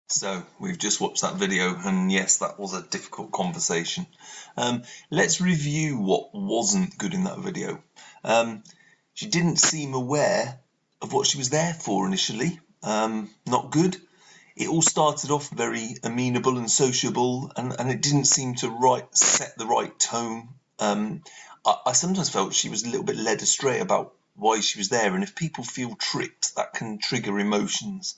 So we've just watched that video, and yes, that was a difficult conversation. Let's review what wasn't good in that video. She didn't seem aware of what she was there for initially. Not good. It all started off very amenable and sociable, and it didn't seem to set the right tone. I sometimes felt she was a little bit led astray about why she was there, and if people feel tricked, that can trigger emotions.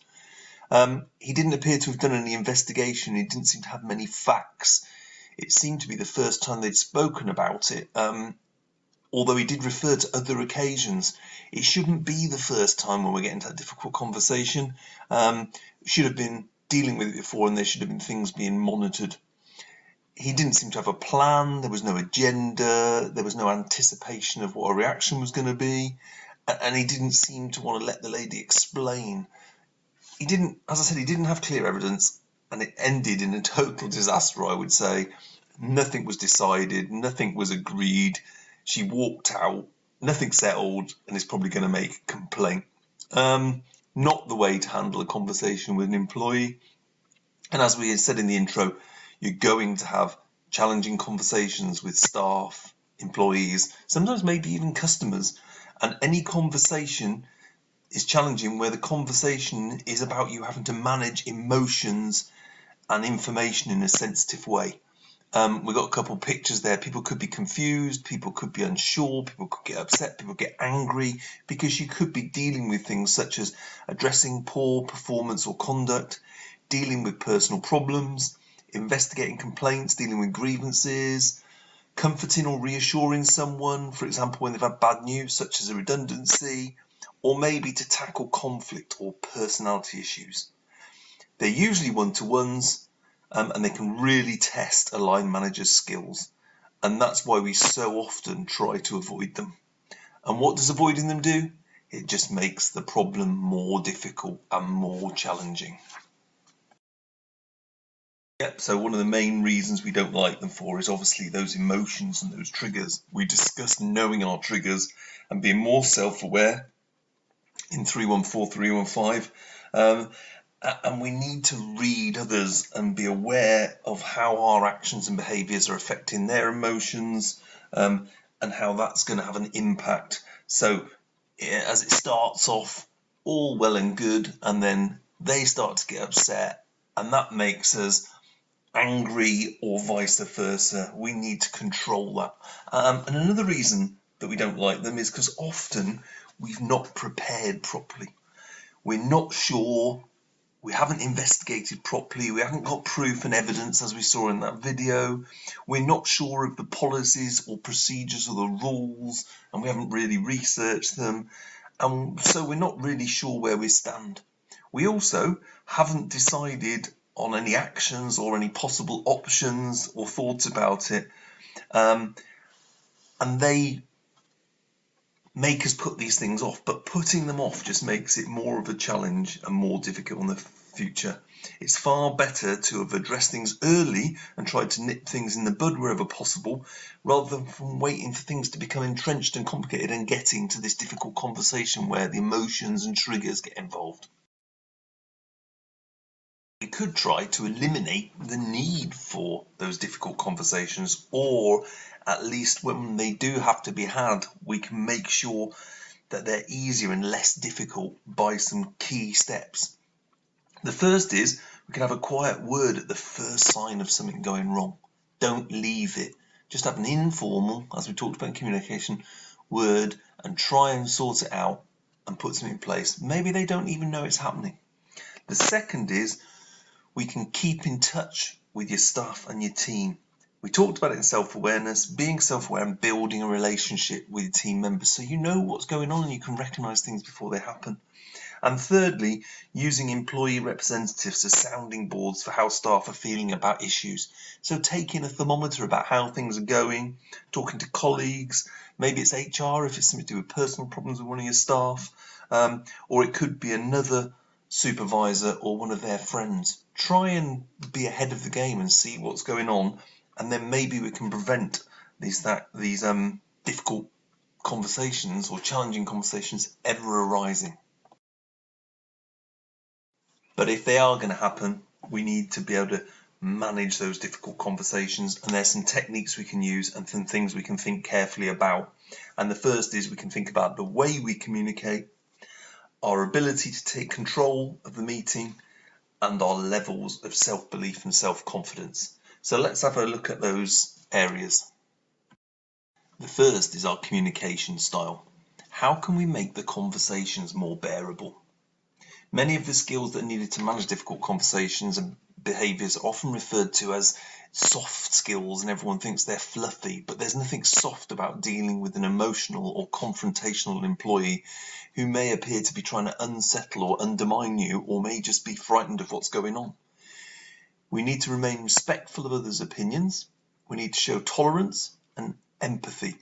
He didn't appear to have done any investigation. He didn't seem to have many facts. It seemed to be the first time they'd spoken about it, although he did refer to other occasions. It shouldn't be the first time when we're getting to that difficult conversation. We should have been dealing with it before, and there should have been things being monitored. He didn't seem to have a plan. There was no agenda. There was no anticipation of what a reaction was going to be. And he didn't seem to want to let the lady explain. He didn't, as I said, he didn't have clear evidence, and it ended in a total disaster, I would say. Nothing was decided, nothing was agreed. She walked out, nothing settled, and is probably going to make a complaint. Not the way to handle a conversation with an employee. And as we had said in the intro, you're going to have challenging conversations with staff, employees, sometimes maybe even customers. And any conversation is challenging where the conversation is about you having to manage emotions and information in a sensitive way. We've got a couple of pictures there. People could be confused, people could be unsure, people could get upset, people get angry, because you could be dealing with things such as addressing poor performance or conduct, dealing with personal problems, investigating complaints, dealing with grievances, comforting or reassuring someone, for example, when they've had bad news such as a redundancy, or maybe to tackle conflict or personality issues. They're usually one-to-ones, and they can really test a line manager's skills, and that's why we so often try to avoid them. And what does avoiding them do? It just makes the problem more difficult and more challenging. Yep, so one of the main reasons we don't like them for is obviously those emotions and those triggers. We discussed knowing our triggers and being more self-aware in 314, 315. And we need to read others and be aware of how our actions and behaviours are affecting their emotions, and how that's going to have an impact. So as it starts off all well and good, and then they start to get upset, and that makes us angry or vice versa. We need to control that. And another reason that we don't like them is because often we've not prepared properly. We're not sure, we haven't investigated properly, we haven't got proof and evidence as we saw in that video, we're not sure of the policies or procedures or the rules, and we haven't really researched them, and so we're not really sure where we stand. We also haven't decided on any actions or any possible options or thoughts about it, and they make us put these things off, but putting them off just makes it more of a challenge and more difficult in the future. It's far better to have addressed things early and tried to nip things in the bud wherever possible, rather than from waiting for things to become entrenched and complicated and getting to this difficult conversation where the emotions and triggers get involved. We could try to eliminate the need for those difficult conversations, or at least when they do have to be had, we can make sure that they're easier and less difficult by some key steps. The first is we can have a quiet word at the first sign of something going wrong. Don't leave it. Just have an informal, as we talked about in communication, word and try and sort it out and put something in place. Maybe they don't even know it's happening. The second is we can keep in touch with your staff and your team. We talked about it in self-awareness, being self-aware and building a relationship with your team members so you know what's going on and you can recognise things before they happen. And thirdly, using employee representatives as sounding boards for how staff are feeling about issues. So taking a thermometer about how things are going, talking to colleagues, maybe it's HR if it's something to do with personal problems with one of your staff, or it could be another supervisor or one of their friends. Try and be ahead of the game and see what's going on, and then maybe we can prevent these difficult conversations or challenging conversations ever arising. But if they are going to happen, We need to be able to manage those difficult conversations, and there's some techniques we can use and some things we can think carefully about. And the first is we can think about the way we communicate, our ability to take control of the meeting, and our levels of self-belief and self-confidence. So let's have a look at those areas. The first is our communication style. How can we make the conversations more bearable? Many of the skills that are needed to manage difficult conversations and behaviours are often referred to as soft skills, and everyone thinks they're fluffy, but there's nothing soft about dealing with an emotional or confrontational employee who may appear to be trying to unsettle or undermine you, or may just be frightened of what's going on. We need to remain respectful of others' opinions. We need to show tolerance and empathy.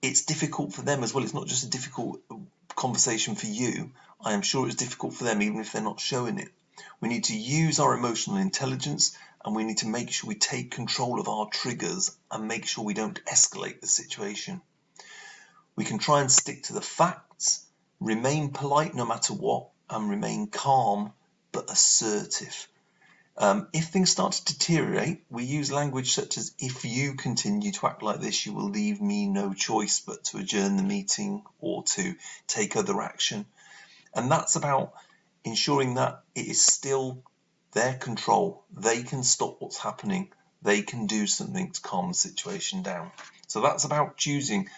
It's difficult for them as well. It's not just a difficult conversation for you. I am sure it's difficult for them, even if they're not showing it. We need to use our emotional intelligence, and we need to make sure we take control of our triggers and make sure we don't escalate the situation. We can try and stick to the facts, remain polite no matter what, and remain calm but assertive. If things start to deteriorate, we use language such as, if you continue to act like this, you will leave me no choice but to adjourn the meeting or to take other action. And that's about ensuring that it is still their control. They can stop what's happening. They can do something to calm the situation down. So that's about choosing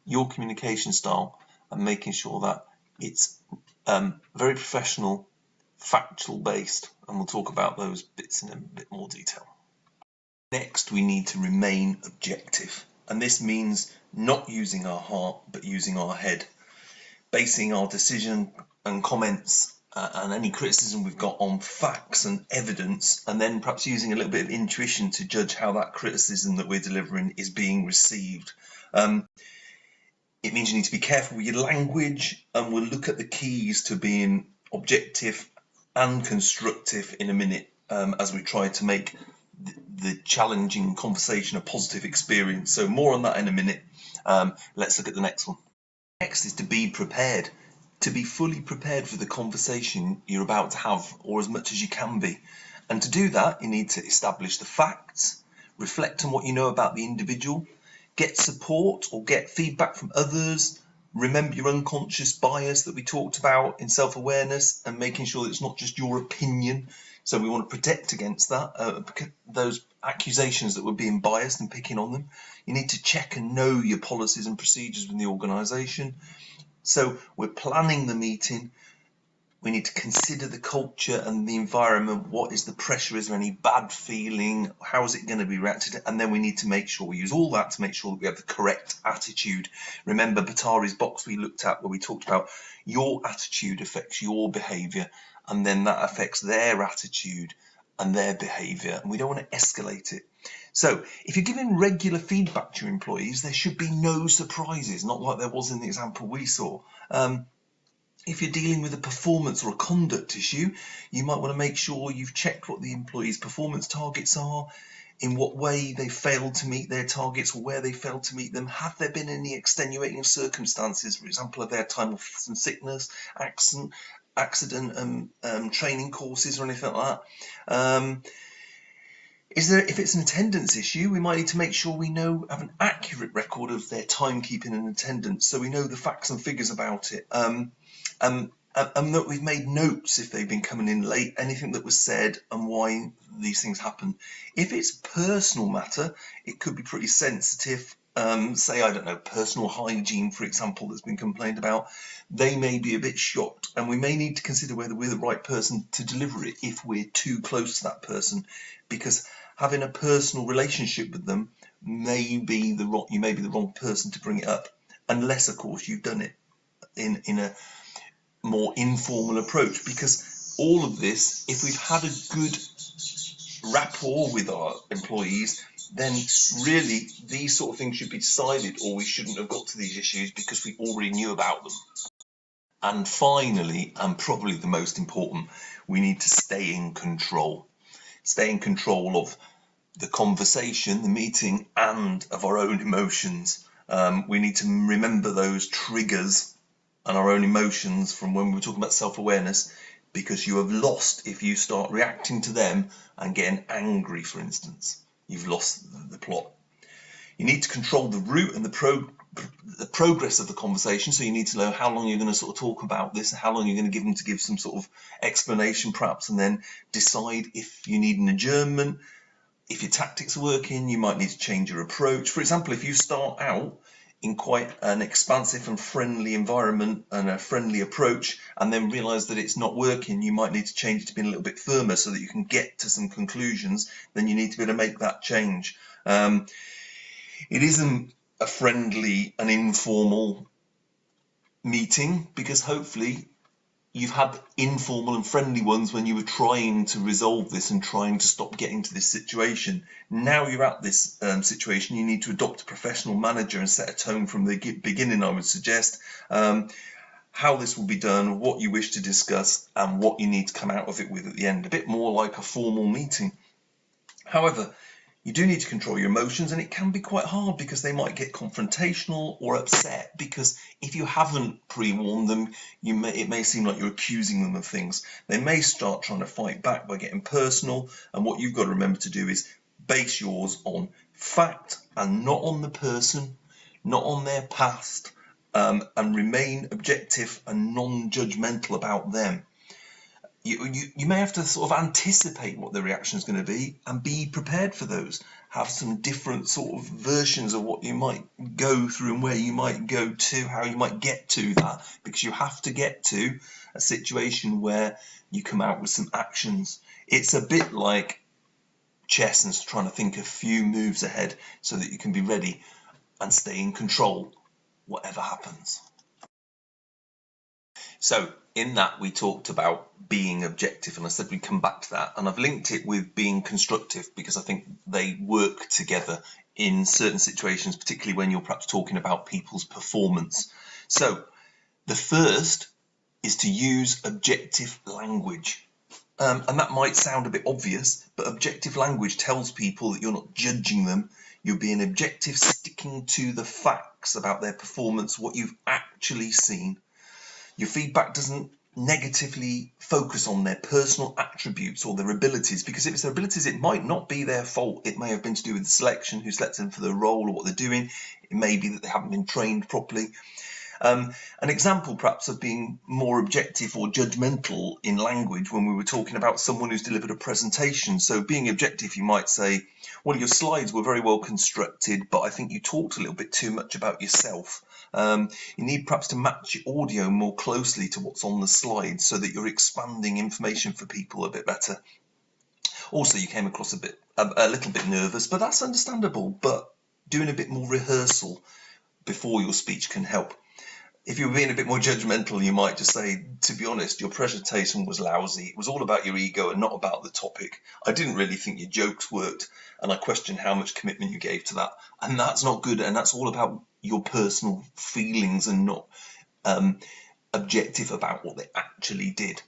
your communication style and making sure that it's very professional, factual based, and we'll talk about those bits in a bit more detail. Next, we need to remain objective, and this means not using our heart but using our head, basing our decision and comments and any criticism we've got on facts and evidence, and then perhaps using a little bit of intuition to judge how that criticism that we're delivering is being received. It means you need to be careful with your language, and we'll look at the keys to being objective and constructive in a minute, as we try to make the challenging conversation a positive experience. So more on that in a minute. Let's look at the next one. Next is to be prepared, to be fully prepared for the conversation you're about to have, or as much as you can be. And to do that, you need to establish the facts, reflect on what you know about the individual, get support or get feedback from others, remember your unconscious bias that we talked about in self-awareness, and making sure that it's not just your opinion. So we want to protect against that, those accusations that we're being biased and picking on them. You need to check and know your policies and procedures within the organisation. So we're planning the meeting. We need to consider the culture and the environment. What is the pressure? Is there any bad feeling? How is it going to be reacted? And then we need to make sure we use all that to make sure that we have the correct attitude. Remember Batari's box we looked at, where we talked about your attitude affects your behaviour, and then that affects their attitude and their behaviour, and we don't want to escalate it. So if you're giving regular feedback to your employees, there should be no surprises, not like there was in the example we saw. If you're dealing with a performance or a conduct issue, you might want to make sure you've checked what the employee's performance targets are, in what way they failed to meet their targets or where they failed to meet them. Have there been any extenuating circumstances, for example, of their time off from sickness, accident, training courses or anything like that? If it's an attendance issue, we might need to make sure we have an accurate record of their timekeeping and attendance, so we know the facts and figures about it. And that we've made notes if they've been coming in late, anything that was said and why these things happen. If it's a personal matter, it could be pretty sensitive. Say, I don't know, personal hygiene, for example, that's been complained about. They may be a bit shocked, and we may need to consider whether we're the right person to deliver it if we're too close to that person, because having a personal relationship with them you may be the wrong person to bring it up, unless, of course, you've done it in a more informal approach. Because all of this, if we've had a good rapport with our employees, then really these sort of things should be decided, or we shouldn't have got to these issues because we already knew about them. And finally, and probably the most important, we need to stay in control. Stay in control of the conversation, the meeting, and of our own emotions. We need to remember those triggers and our own emotions from when we were talking about self-awareness, because you have lost if you start reacting to them and getting angry, for instance. You've lost the plot. You need to control the route and the progress of the conversation. So you need to know how long you're going to sort of talk about this, how long you're going to give them to give some sort of explanation perhaps, and then decide if you need an adjournment. If your tactics are working, you might need to change your approach. For example, if you start out in quite an expansive and friendly environment and a friendly approach, and then realize that it's not working, you might need to change it to being a little bit firmer so that you can get to some conclusions. Then you need to be able to make that change. It isn't a friendly and informal meeting, because hopefully you've had informal and friendly ones when you were trying to resolve this and trying to stop getting to this situation. Now you're at this situation, you need to adopt a professional manager and set a tone from the beginning, I would suggest. How this will be done, what you wish to discuss, and what you need to come out of it with at the end. A bit more like a formal meeting. However, you do need to control your emotions, and it can be quite hard because they might get confrontational or upset, because if you haven't pre-warned them, it may seem like you're accusing them of things. They may start trying to fight back by getting personal, and what you've got to remember to do is base yours on fact and not on the person, not on their past, and remain objective and non-judgmental about them. You may have to sort of anticipate what the reaction is going to be and be prepared for those. Have some different sort of versions of what you might go through and where you might go to, how you might get to that, because you have to get to a situation where you come out with some actions. It's a bit like chess and trying to think a few moves ahead so that you can be ready and stay in control whatever happens. So in that, we talked about being objective, and I said we'd come back to that, and I've linked it with being constructive because I think they work together in certain situations, particularly when you're perhaps talking about people's performance. So the first is to use objective language. And that might sound a bit obvious, but objective language tells people that you're not judging them. You're being objective, sticking to the facts about their performance, what you've actually seen. Your feedback doesn't negatively focus on their personal attributes or their abilities, because if it's their abilities, it might not be their fault. It may have been to do with the selection, who selected them for the role or what they're doing. It may be that they haven't been trained properly. An example perhaps of being more objective or judgmental in language when we were talking about someone who's delivered a presentation. So being objective, you might say, well, your slides were very well constructed, but I think you talked a little bit too much about yourself. You need perhaps to match your audio more closely to what's on the slide so that you're expanding information for people a bit better. Also, you came across a little bit nervous, but that's understandable. But doing a bit more rehearsal before your speech can help. If you were being a bit more judgmental, you might just say, to be honest, your presentation was lousy. It was all about your ego and not about the topic. I didn't really think your jokes worked, and I question how much commitment you gave to that. And that's not good, and that's all about your personal feelings and not objective about what they actually did.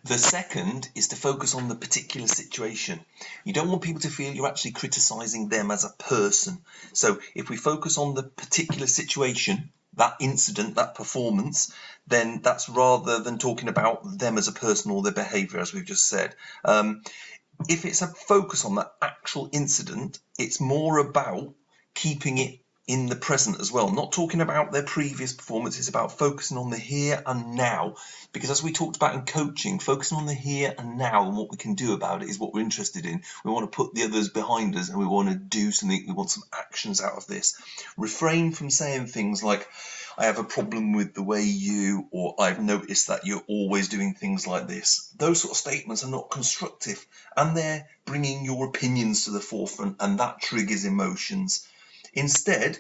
The second is to focus on the particular situation. You don't want people to feel you're actually criticising them as a person. So if we focus on the particular situation, that incident, that performance, then that's rather than talking about them as a person or their behaviour, as we've just said. If it's a focus on that actual incident, it's more about keeping it in the present as well, not talking about their previous performance. It's about focusing on the here and now, because as we talked about in coaching, focusing on the here and now and what we can do about it is what we're interested in. We want to put the others behind us and we want to do something. We want some actions out of this. Refrain from saying things like, I have a problem with the way you, or I've noticed that you're always doing things like this. Those sort of statements are not constructive, and they're bringing your opinions to the forefront, and that triggers emotions. Instead,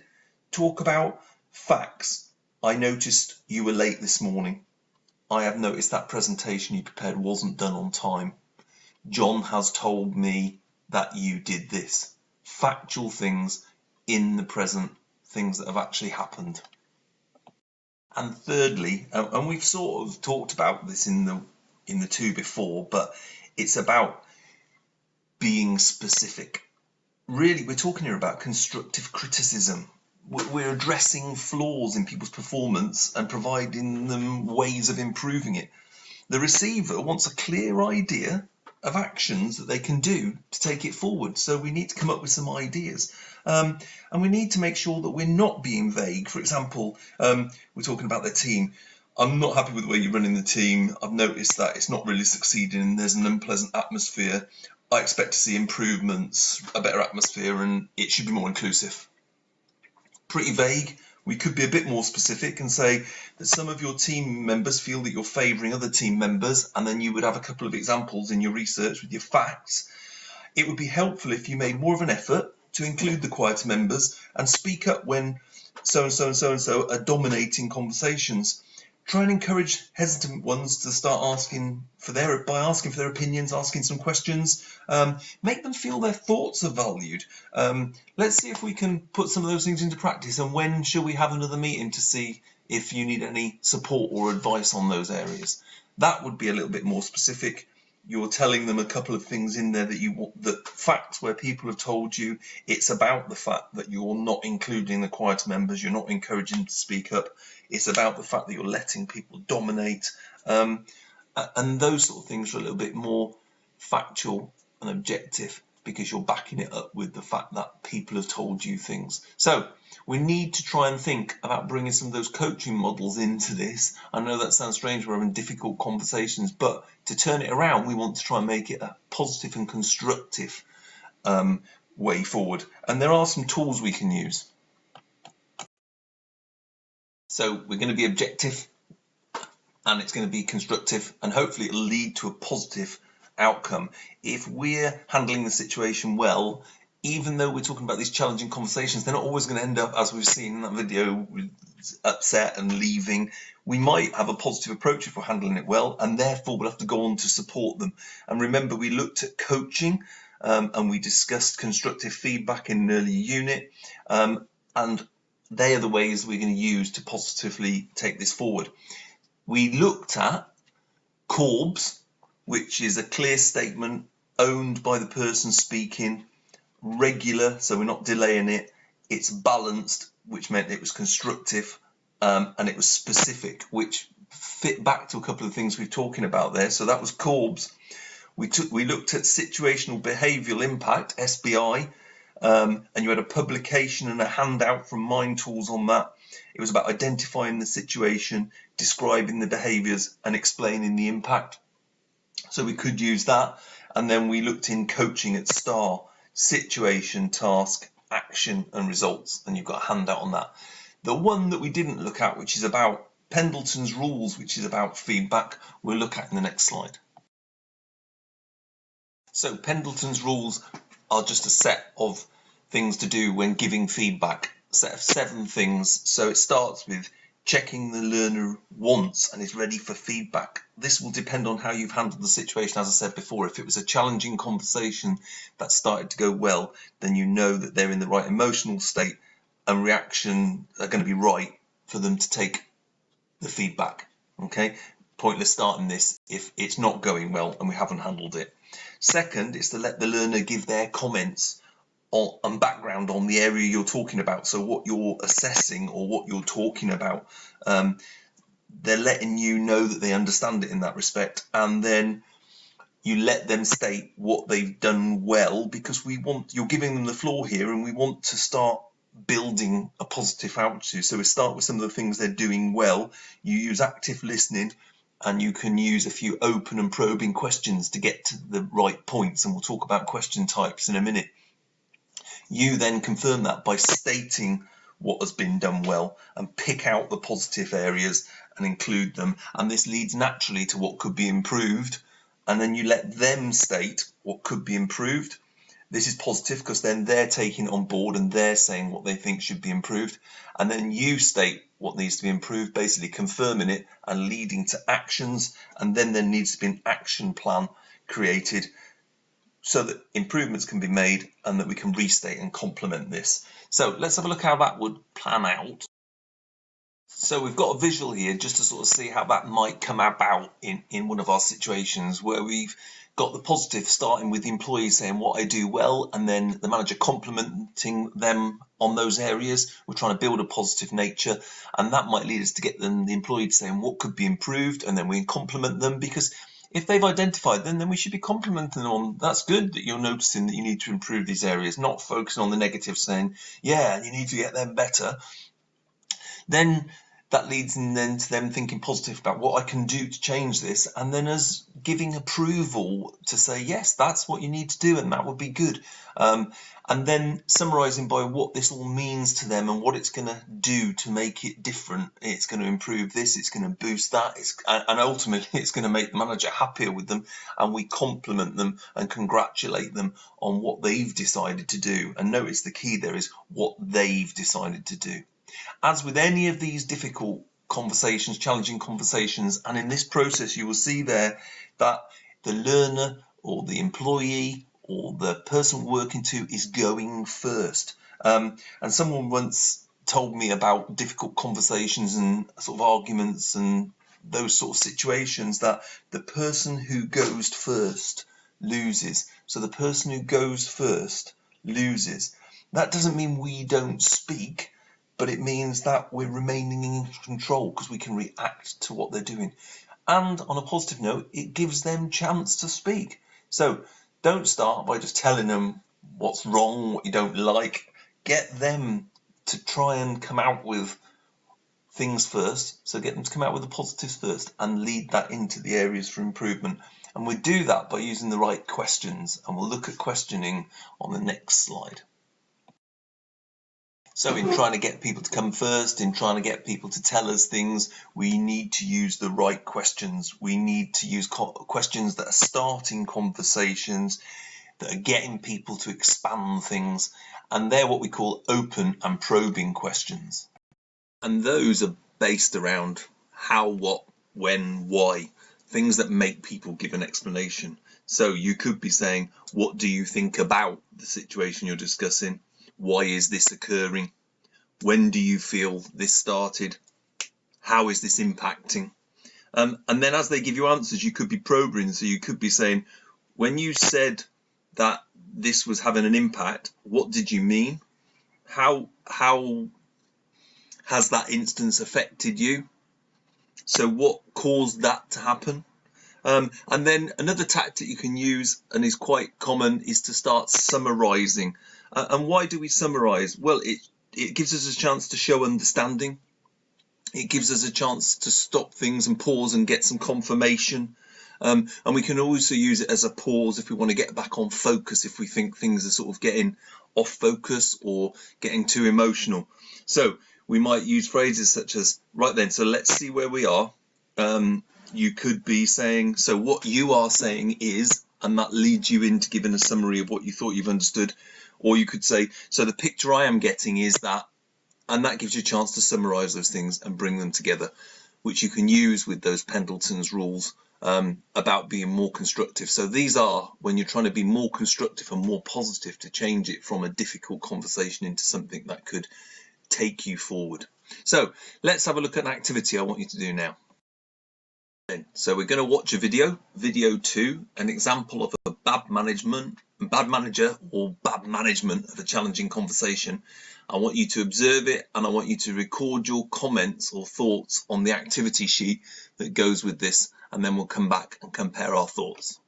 talk about facts. I noticed you were late this morning. I have noticed that presentation you prepared wasn't done on time. John has told me that you did this. Factual things in the present, things that have actually happened. And thirdly, and we've sort of talked about this in the two before, but it's about being specific. Really, we're talking here about constructive criticism. We're addressing flaws in people's performance and providing them ways of improving it. The receiver wants a clear idea of actions that they can do to take it forward. So we need to come up with some ideas. And we need to make sure that we're not being vague. For example, we're talking about the team. I'm not happy with the way you're running the team. I've noticed that it's not really succeeding. There's an unpleasant atmosphere. I expect to see improvements, a better atmosphere, and it should be more inclusive. Pretty vague. We could be a bit more specific and say that some of your team members feel that you're favouring other team members, and then you would have a couple of examples in your research with your facts. It would be helpful if you made more of an effort to include the quieter members and speak up when so-and-so and so-and-so are dominating conversations. Try and encourage hesitant ones to start asking for their opinions, asking some questions. Make them feel their thoughts are valued. Let's see if we can put some of those things into practice. And when shall we have another meeting to see if you need any support or advice on those areas? That would be a little bit more specific. You're telling them a couple of things in there that you want, the facts where people have told you. It's about the fact that you're not including the quieter members, you're not encouraging them to speak up. It's about the fact that you're letting people dominate. And those sort of things are a little bit more factual and objective because you're backing it up with the fact that people have told you things. So we need to try and think about bringing some of those coaching models into this. I know that sounds strange, we're having difficult conversations, but to turn it around, we want to try and make it a positive and constructive way forward. And there are some tools we can use. So we're going to be objective and it's going to be constructive, and hopefully it'll lead to a positive outcome. If we're handling the situation well, even though we're talking about these challenging conversations, they're not always going to end up, as we've seen in that video, upset and leaving. We might have a positive approach if we're handling it well, and therefore we'll have to go on to support them. And remember, we looked at coaching and we discussed constructive feedback in an earlier unit, and they are the ways we're going to use to positively take this forward. We looked at CORBS, which is a clear statement owned by the person speaking, regular, so we're not delaying it, it's balanced, which meant it was constructive, and it was specific, which fit back to a couple of things we're talking about there. So that was CORBS. We looked at situational behavioural impact, SBI, and you had a publication and a handout from Mind Tools on that. It was about identifying the situation, describing the behaviours and explaining the impact. So we could use that. And then we looked in coaching at STAR, situation, task, action and results, and you've got a handout on that. The one that we didn't look at, which is about Pendleton's rules, which is about feedback, we'll look at in the next slide. So Pendleton's rules are just a set of things to do when giving feedback, a set of 7 things. So it starts with checking the learner wants and is ready for feedback. This will depend on how you've handled the situation. As I said before, if it was a challenging conversation that started to go well, then you know that they're in the right emotional state and reaction are going to be right for them to take the feedback. Okay, pointless starting this if it's not going well and we haven't handled it. Second is to let the learner give their comments and background on the area you're talking about. So what you're assessing or what you're talking about, they're letting you know that they understand it in that respect, and then you let them state what they've done well, because you're giving them the floor here and we want to start building a positive attitude. So we start with some of the things they're doing well. You use active listening, and you can use a few open and probing questions to get to the right points, and we'll talk about question types in a minute. You then confirm that by stating what has been done well and pick out the positive areas and include them, and this leads naturally to what could be improved, and then you let them state what could be improved. This is positive because then they're taking it on board and they're saying what they think should be improved, and then you state what needs to be improved, basically confirming it and leading to actions, and then there needs to be an action plan created so that improvements can be made and that we can restate and complement this. So let's have a look how that would plan out. So we've got a visual here just to sort of see how that might come about in one of our situations where we've got the positive starting with the employee saying what I do well, and then the manager complimenting them on those areas. We're trying to build a positive nature, and that might lead us to get them, the employee, saying what could be improved, and then we compliment them, because if they've identified them, then we should be complimenting them on, that's good that you're noticing that you need to improve these areas, not focusing on the negative, saying, yeah, you need to get them better. Then that leads then to them thinking positive about what I can do to change this, and then us giving approval to say, yes, that's what you need to do, and that would be good. And then summarising by what this all means to them and what it's going to do to make it different. It's going to improve this, it's going to boost that, and ultimately it's going to make the manager happier with them, and we compliment them and congratulate them on what they've decided to do. And notice the key there is what they've decided to do. As with any of these difficult conversations, challenging conversations, and in this process you will see there that the learner or the employee or the person working to is going first. And someone once told me about difficult conversations and sort of arguments and those sort of situations, that the person who goes first loses. So the person who goes first loses. That doesn't mean we don't speak, but it means that we're remaining in control because we can react to what they're doing. And on a positive note, it gives them chance to speak. So don't start by just telling them what's wrong, what you don't like. Get them to try and come out with things first. So get them to come out with the positives first and lead that into the areas for improvement. And we do that by using the right questions. And we'll look at questioning on the next slide. So in trying to get people to come first, in trying to get people to tell us things, we need to use the right questions. We need to use questions that are starting conversations, that are getting people to expand things. And they're what we call open and probing questions. And those are based around how, what, when, why, things that make people give an explanation. So you could be saying, what do you think about the situation you're discussing? Why is this occurring? When do you feel this started? How is this impacting? And then as they give you answers, you could be probing. So you could be saying, when you said that this was having an impact, what did you mean? How has that instance affected you? So what caused that to happen? And then another tactic you can use, and is quite common, is to start summarising. And why do we summarise? Well, it gives us a chance to show understanding. It gives us a chance to stop things and pause and get some confirmation. And we can also use it as a pause if we want to get back on focus, if we think things are sort of getting off focus or getting too emotional. So we might use phrases such as, right then, so let's see where we are. You could be saying, so what you are saying is, and that leads you into giving a summary of what you thought you've understood. Or you could say, so the picture I am getting is that, and that gives you a chance to summarise those things and bring them together, which you can use with those Pendleton's rules about being more constructive. So these are when you're trying to be more constructive and more positive to change it from a difficult conversation into something that could take you forward. So let's have a look at an activity I want you to do now. So we're going to watch a video 2, an example of a bad manager or bad management of a challenging conversation. I want you to observe it, and I want you to record your comments or thoughts on the activity sheet that goes with this, and then we'll come back and compare our thoughts.